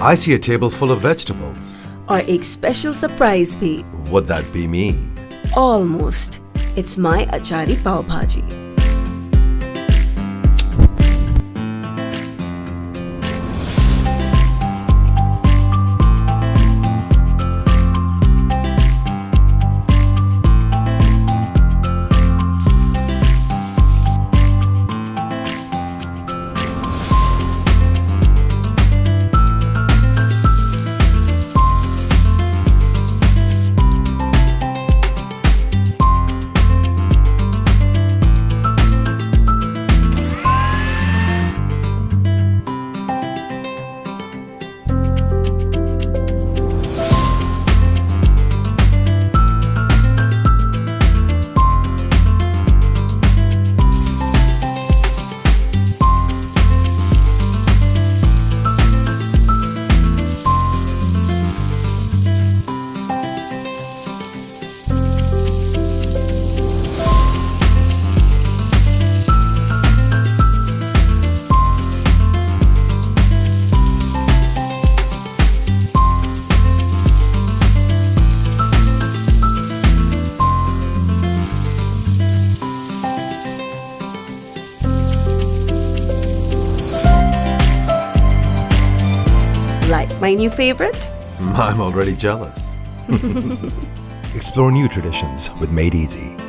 I see a table full of vegetables. और एक special surprise भी. Would that be me? Almost. It's my Achari Pav Bhaji. Like my new favorite? I'm already jealous. Explore new traditions with Made Easy.